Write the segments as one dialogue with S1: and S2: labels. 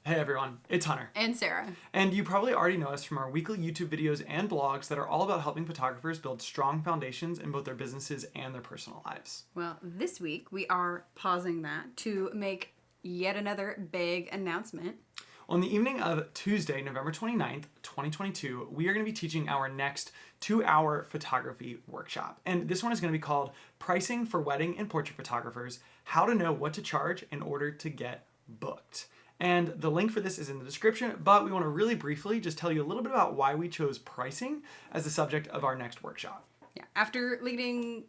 S1: Hey everyone, it's Hunter.
S2: And Sarah.
S1: And you probably already know us from our weekly YouTube videos and blogs that are all about helping photographers build strong foundations in both their businesses and their personal lives.
S2: Well, this week we are pausing that to make yet another big announcement.
S1: On the evening of Tuesday, November 29th, 2022, we are going to be teaching our next 2-hour photography workshop. And this one is going to be called Pricing for Wedding and Portrait Photographers, How to Know What to Charge in Order to Get Booked. And the link for this is in the description, but we want to really briefly just tell you a little bit about why we chose pricing as the subject of our next workshop.
S2: Yeah, after leading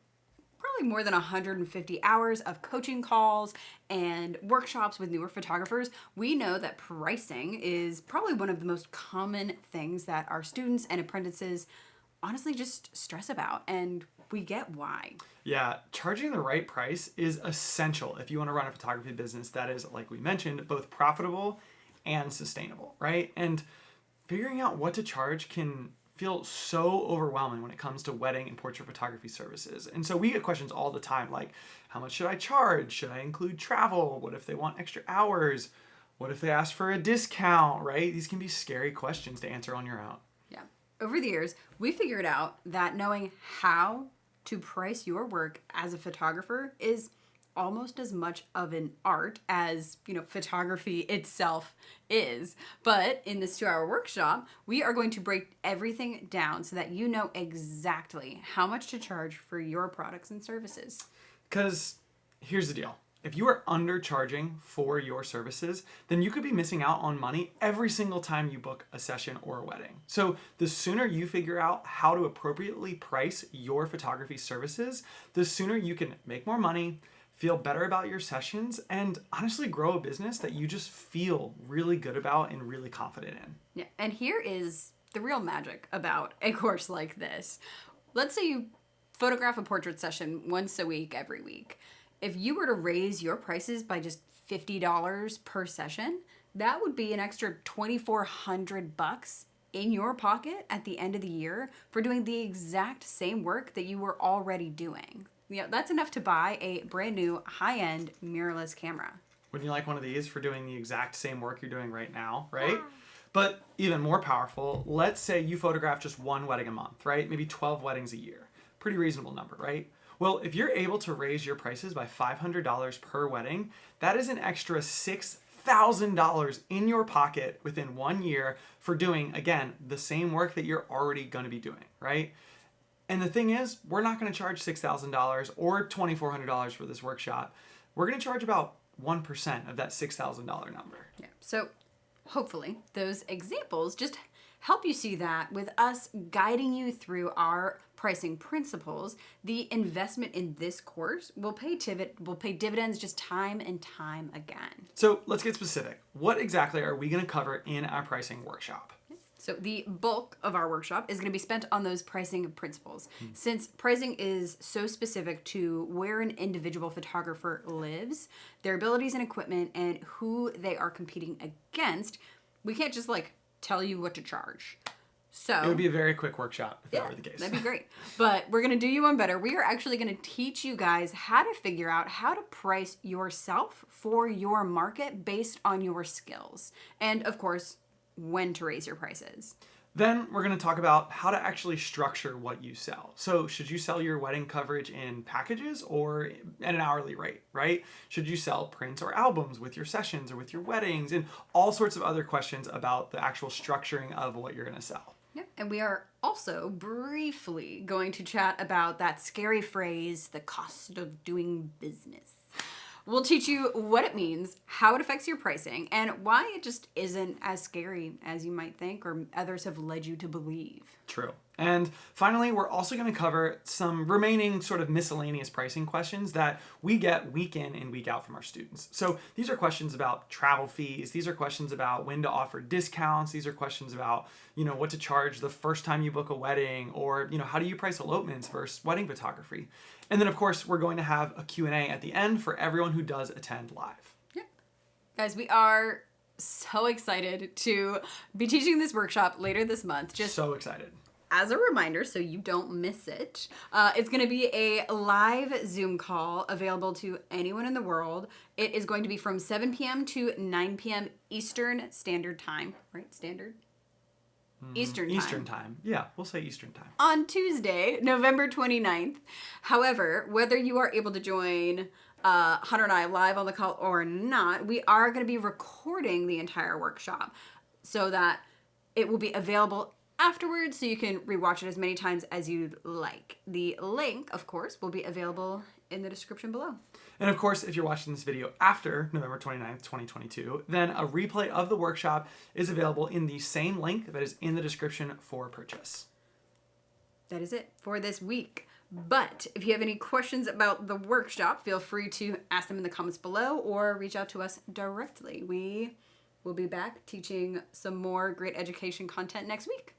S2: probably more than 150 hours of coaching calls and workshops with newer photographers, we know that pricing is probably one of the most common things that our students and apprentices honestly just stress about, and we get why.
S1: Yeah, charging the right price is essential if you want to run a photography business that is, like we mentioned, both profitable and sustainable, right? And figuring out what to charge can feel so overwhelming when it comes to wedding and portrait photography services. And so we get questions all the time like, how much should I charge? Should I include travel? What if they want extra hours? What if they ask for a discount, right? These can be scary questions to answer on your own.
S2: Yeah. Over the years, we figured out that knowing how to price your work as a photographer is almost as much of an art as, photography itself is. But in this 2-hour workshop, we are going to break everything down so that you know exactly how much to charge for your products and services.
S1: Because here's the deal. If you are undercharging for your services, then you could be missing out on money every single time you book a session or a wedding. So the sooner you figure out how to appropriately price your photography services, the sooner you can make more money, feel better about your sessions, and honestly grow a business that you just feel really good about and really confident in.
S2: Yeah, and here is the real magic about a course like this. Let's say you photograph a portrait session once a week, every week. If you were to raise your prices by just $50 per session, that would be an extra $2,400 in your pocket at the end of the year for doing the exact same work that you were already doing. That's enough to buy a brand new high-end mirrorless camera.
S1: Wouldn't you like one of these for doing the exact same work you're doing right now, right? But even more powerful, let's say you photograph just one wedding a month, right? Maybe 12 weddings a year. Pretty reasonable number, right? Well, if you're able to raise your prices by $500 per wedding, that is an extra $6,000 in your pocket within 1 year for doing, again, the same work that you're already going to be doing, right? And the thing is, we're not going to charge $6,000 or $2,400 for this workshop. We're going to charge about 1% of that $6,000 number.
S2: Yeah. So hopefully those examples just help you see that with us guiding you through our pricing principles, the investment in this course will pay dividends just time and time again.
S1: So let's get specific. What exactly are we going to cover in our pricing workshop?
S2: So the bulk of our workshop is going to be spent on those pricing principles. Since pricing is so specific to where an individual photographer lives, their abilities and equipment, and who they are competing against, we can't just tell you what to charge. So
S1: it would be a very quick workshop if that were the case.
S2: That'd be great. But we're going to do you one better. We are actually going to teach you guys how to figure out how to price yourself for your market based on your skills. And of course, when to raise your prices.
S1: Then we're going to talk about how to actually structure what you sell. So should you sell your wedding coverage in packages or at an hourly rate, right? Should you sell prints or albums with your sessions or with your weddings, and all sorts of other questions about the actual structuring of what you're going to sell.
S2: Yeah, and we are also briefly going to chat about that scary phrase, the cost of doing business. We'll teach you what it means, how it affects your pricing, and why it just isn't as scary as you might think or others have led you to believe.
S1: True. And finally, we're also going to cover some remaining sort of miscellaneous pricing questions that we get week in and week out from our students. So these are questions about travel fees. These are questions about when to offer discounts. These are questions about, what to charge the first time you book a wedding, or, how do you price elopements versus wedding photography? And then, of course, we're going to have a Q&A at the end for everyone who does attend live.
S2: Yeah. Guys, we are so excited to be teaching this workshop later this month.
S1: So excited.
S2: as a reminder, so you don't miss it, it's going to be a live Zoom call available to anyone in the world. It is going to be from 7 p.m. to 9 p.m. Eastern Standard Time, right? Standard? Eastern Time.
S1: Eastern Time. Yeah, we'll say Eastern Time.
S2: On Tuesday, November 29th. However, whether you are able to join Hunter and I live on the call or not, we are going to be recording the entire workshop so that it will be available afterwards, so you can rewatch it as many times as you'd like. The link, of course, will be available in the description below.
S1: And of course, if you're watching this video after November 29th, 2022, then a replay of the workshop is available in the same link that is in the description for purchase.
S2: That is it for this week. But if you have any questions about the workshop, feel free to ask them in the comments below or reach out to us directly. We will be back teaching some more great education content next week.